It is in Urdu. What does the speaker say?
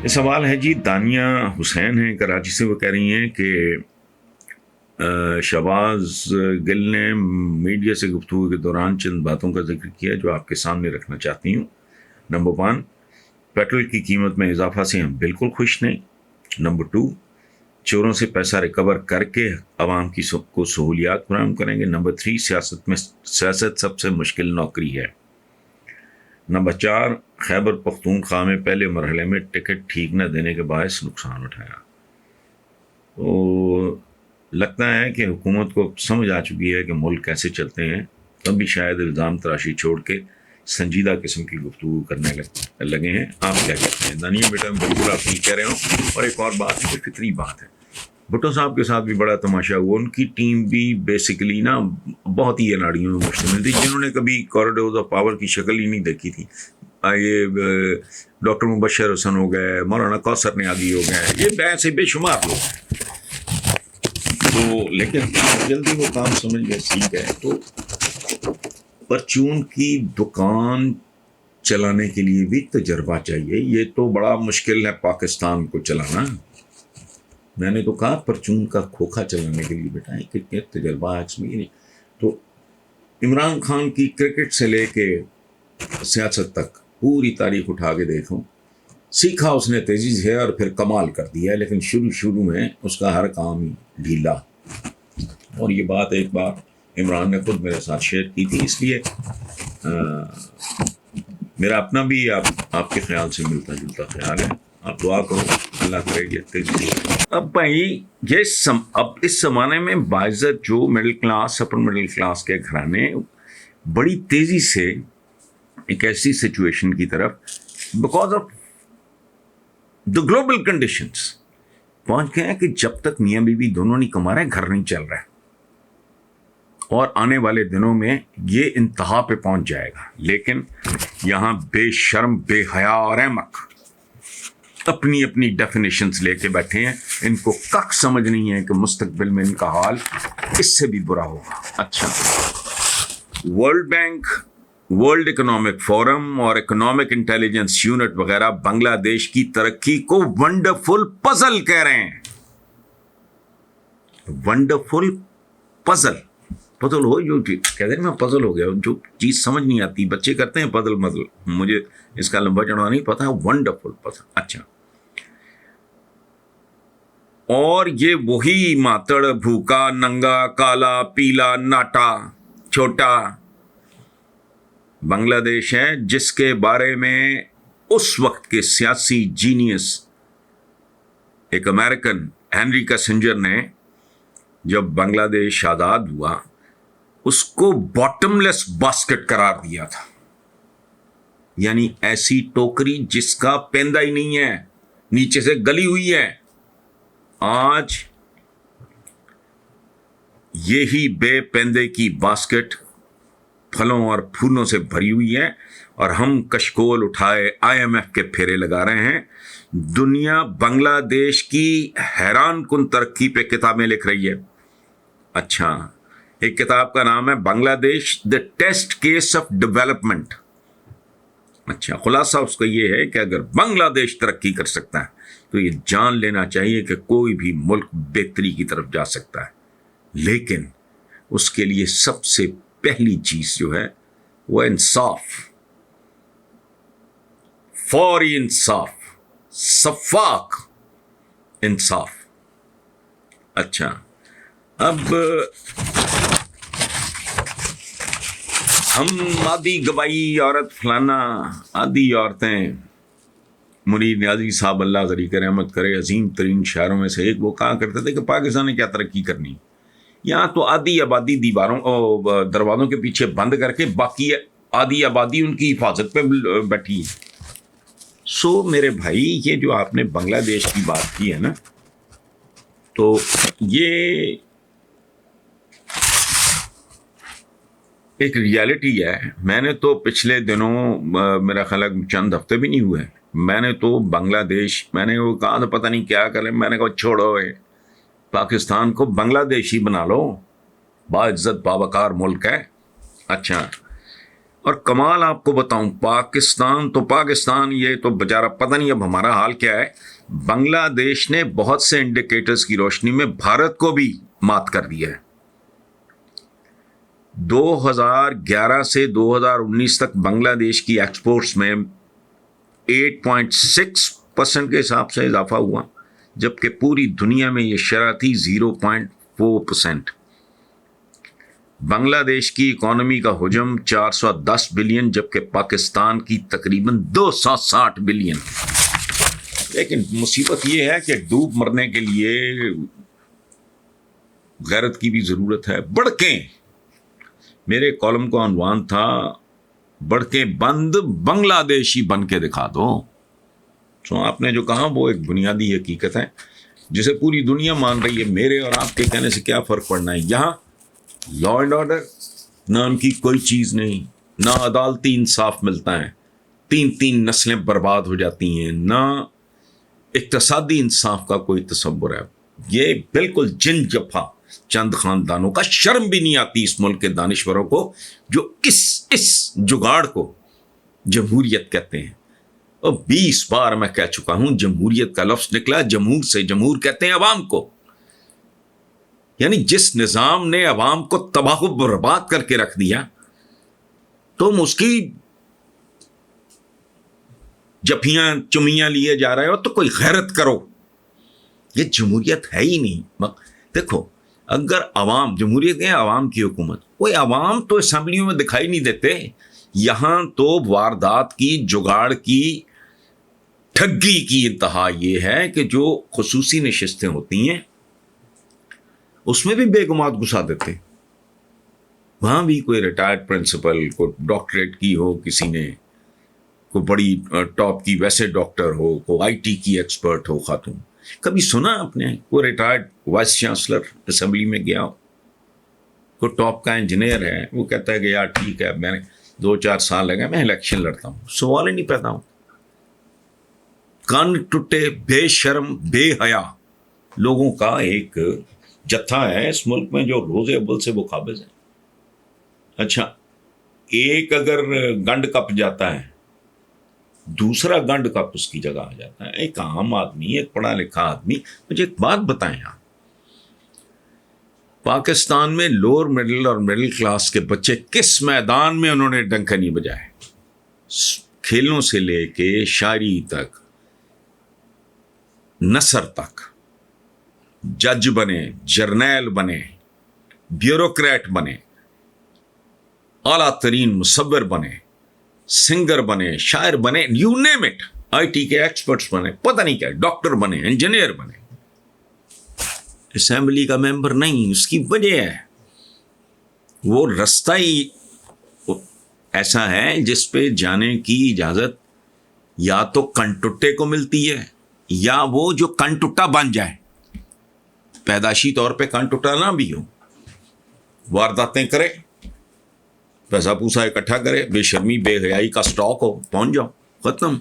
یہ سوال ہے جی، دانیہ حسین ہیں کراچی سے. وہ کہہ رہی ہیں کہ شہباز گل نے میڈیا سے گفتگو کے دوران چند باتوں کا ذکر کیا جو آپ کے سامنے رکھنا چاہتی ہوں. نمبر 1، پیٹرول کی قیمت میں اضافہ سے ہم بالکل خوش نہیں. نمبر 2، چوروں سے پیسہ ریکور کر کے عوام کو سہولیات فراہم کریں گے. نمبر 3، سیاست سب سے مشکل نوکری ہے. نمبر 4، خیبر پختونخوا میں پہلے مرحلے میں ٹکٹ ٹھیک نہ دینے کے باعث نقصان اٹھایا. تو لگتا ہے کہ حکومت کو سمجھ آ چکی ہے کہ ملک کیسے چلتے ہیں، تب بھی شاید الزام تراشی چھوڑ کے سنجیدہ قسم کی گفتگو کرنے لگے ہیں. آپ کیا کہتے ہیں؟ دانیہ بیٹا بالکل آپ نہیں کہہ رہے ہوں. اور ایک اور بات ہے، فطری بات ہے، بھٹو صاحب کے ساتھ بھی بڑا تماشا ہوا. ان کی ٹیم بھی بیسیکلی نا بہت ہی اناڑیوں میں مشتمل تھی، جنہوں نے کبھی کوریڈورز آف پاور کی شکل ہی نہیں دیکھی تھی. یہ ڈاکٹر مبشر حسن ہو گئے، مولانا کوثر نیازی ہو گئے، یہ ایسے بے شمار لوگ ہیں. تو لیکن جلدی وہ کام سمجھ گئے، ٹھیک ہے. تو پرچون کی دکان چلانے کے لیے بھی تجربہ چاہیے. یہ تو بڑا مشکل ہے پاکستان کو چلانا. میں نے تو کہا پرچون کا کھوکھا چلانے کے لیے بیٹا کتنے تجربہ ہے اس میں. تو عمران خان کی کرکٹ سے لے کے سیاست تک پوری تاریخ اٹھا کے دیکھوں، سیکھا اس نے تیزی سے اور پھر کمال کر دیا، لیکن شروع میں اس کا ہر کام ہی ڈھیلا. اور یہ بات ایک بار عمران نے خود میرے ساتھ شیئر کی تھی، اس لیے میرا اپنا بھی آپ کے خیال سے ملتا جلتا خیال ہے. آپ دعا کرو اللہ کرے گی تیزی سے. اب بھائی اب اس زمانے میں باعزت جو middle class upper middle class کے گھرانے بڑی تیزی سے ایک ایسی سچویشن کی طرف because of the global conditions پہنچ گئے ہیں کہ جب تک میاں بیوی دونوں نہیں کما رہے گھر نہیں چل رہا ہے. اور آنے والے دنوں میں یہ انتہا پہ پہنچ جائے گا. لیکن یہاں بے شرم بے حیا اور احمق اپنی اپنی ڈیفینیشنز لے کے بیٹھے ہیں. ان کو کک سمجھ نہیں ہے کہ مستقبل میں ان کا حال اس سے بھی برا ہوگا. اچھا، world bank, world economic forum اور اکنامک انٹیلیجنس یونٹ وغیرہ بنگلہ دیش کی ترقی کو ونڈرفل پزل کہہ رہے ہیں. ونڈرفل پزل ہو جو کہتے ہیں میں پزل ہو گیا، جو چیز سمجھ نہیں آتی بچے کرتے ہیں پزل مزل، مجھے اس کا لمبا چڑھا نہیں پتا. Wonderful puzzle. اچھا، اور یہ وہی ماتڑ بھوکا ننگا کالا پیلا ناٹا چھوٹا بنگلہ دیش ہے جس کے بارے میں اس وقت کے سیاسی جینیس ایک امریکن ہینری کسنجر نے جب بنگلہ دیش آزاد ہوا اس کو باٹم لیس باسکٹ قرار دیا تھا. یعنی ایسی ٹوکری جس کا پیندہ ہی نہیں ہے، نیچے سے گلی ہوئی ہے. آج یہی بے پیندے کی باسکٹ پھلوں اور پھولوں سے بھری ہوئی ہے اور ہم کشکول اٹھائے IMF کے پھیرے لگا رہے ہیں. دنیا بنگلہ دیش کی حیران کن ترقی پہ کتابیں لکھ رہی ہے. اچھا، ایک کتاب کا نام ہے بنگلہ دیش the test case of development. اچھا، خلاصہ اس کا یہ ہے کہ اگر بنگلہ دیش ترقی کر سکتا ہے تو یہ جان لینا چاہیے کہ کوئی بھی ملک بہتری کی طرف جا سکتا ہے. لیکن اس کے لیے سب سے پہلی چیز جو ہے وہ انصاف، فوری انصاف، شفاف انصاف. اچھا، اب ہم آدھی گوائی عورت فلانا آدھی عورتیں، منیر نیازی صاحب اللہ غریق رحمت کرے عظیم ترین شاعروں میں سے ایک، وہ کہا کرتے تھے کہ پاکستان نے کیا ترقی کرنی، یہاں تو آدھی آبادی دیواروں دروازوں کے پیچھے بند کر کے باقی آدھی آبادی ان کی حفاظت پہ بیٹھی ہے. سو میرے بھائی یہ جو آپ نے بنگلہ دیش کی بات کی ہے نا، تو یہ ایک ریالٹی ہے. میں نے تو پچھلے دنوں میرا خیال چند ہفتے بھی نہیں ہوئے، میں نے تو بنگلہ دیش، میں نے وہ کہا تھا پتہ نہیں کیا کریں، میں نے کہا چھوڑو پاکستان کو بنگلہ دیش ہی بنا لو، باعزت باوقار ملک ہے. اچھا، اور کمال آپ کو بتاؤں، پاکستان یہ تو بیچارہ پتہ نہیں اب ہمارا حال کیا ہے، بنگلہ دیش نے بہت سے انڈیکیٹرز کی روشنی میں بھارت کو بھی مات کر دیا ہے۔ 2011 سے 2019 تک بنگلہ دیش کی ایکسپورٹس میں 8.6% کے حساب سے اضافہ ہوا، جبکہ پوری دنیا میں یہ شرح تھی 0.4%۔ بنگلہ دیش کی اکانومی کا حجم 410 بلین جبکہ پاکستان کی تقریباً 260 بلین۔ لیکن مصیبت یہ ہے کہ ڈوب مرنے کے لیے غیرت کی بھی ضرورت ہے۔ بڑکیں، میرے کالم کا عنوان تھا بڑکیں بند بنگلہ دیشی بن کے دکھا دو۔ تو آپ نے جو کہا وہ ایک بنیادی حقیقت ہے جسے پوری دنیا مان رہی ہے۔ میرے اور آپ کے کہنے سے کیا فرق پڑنا ہے؟ یہاں لا اینڈ آرڈر نام کی کوئی چیز نہیں، نہ عدالتی انصاف ملتا ہے، 3 نسلیں برباد ہو جاتی ہیں، نہ اقتصادی انصاف کا کوئی تصور ہے۔ یہ بالکل جن جفا چند خاندانوں کا، شرم بھی نہیں آتی اس ملک کے دانشوروں کو جو اس جگاڑ کو جمہوریت کہتے ہیں۔ اور 20 بار میں کہہ چکا ہوں، جمہوریت کا لفظ نکلا جمہور سے، جمہور کہتے ہیں عوام کو، یعنی جس نظام نے عوام کو تباہ و برباد کر کے رکھ دیا تم اس کی جفیاں چمیاں لیے جا رہے ہو، تو کوئی غیرت کرو۔ یہ جمہوریت ہے ہی نہیں۔ دیکھو، اگر عوام، جمہوریت ہے عوام کی حکومت، کوئی عوام تو اسمبلیوں میں دکھائی نہیں دیتے۔ یہاں تو واردات کی، جگاڑ کی، ٹھگی کی انتہا یہ ہے کہ جو خصوصی نشستیں ہوتی ہیں اس میں بھی بے گماد گھسا دیتے۔ وہاں بھی کوئی ریٹائرڈ پرنسپل، کوئی ڈاکٹریٹ کی ہو کسی نے، کوئی بڑی ٹاپ کی ویسے ڈاکٹر ہو، کوئی آئی ٹی کی ایکسپرٹ ہو خاتون۔ کبھی سنا آپ نے کوئی ریٹائرڈ وائس چانسلر اسمبلی میں گیا ہو؟ کوئی ٹاپ کا انجینئر ہے، وہ کہتا ہے کہ یار ٹھیک ہے، میں نے 2-4 سال لگے، میں الیکشن لڑتا ہوں، سوال ہی نہیں پیدا ہو۔ کان ٹوٹے، بے شرم، بے حیا لوگوں کا ایک جتھا ہے اس ملک میں جو روز اول سے وہ قابض ہے۔ اچھا، ایک اگر گنڈ کپ جاتا ہے، دوسرا گنڈ کپ اس کی جگہ آ جاتا ہے۔ ایک عام آدمی، ایک پڑھا لکھا آدمی، مجھے ایک بات بتائیں آپ، پاکستان میں لوور مڈل اور مڈل کلاس کے بچے کس میدان میں انہوں نے ڈنکا نہیں بجائے؟ کھیلوں سے لے کے شاعری تک، نثر تک، جج بنے، جرنیل بنے، بیوروکریٹ بنے، اعلیٰ ترین مصور بنے، سنگر بنے، شاعر بنے، you name it, I T کے ایکسپرٹس بنے، پتہ نہیں کیا، ڈاکٹر بنے، انجینئر بنے، اسمبلی کا ممبر نہیں۔ اس کی وجہ ہے وہ رستہ ہی ایسا ہے جس پہ جانے کی اجازت یا تو کنٹٹے کو ملتی ہے یا وہ جو کنٹٹا بن جائے، پیدائشی طور پہ کنٹٹا نہ بھی ہو، وارداتیں کرے، پیسہ پوسا اکٹھا کرے، بے شرمی بے حیائی کا سٹاک ہو، پہنچ جاؤ، ختم۔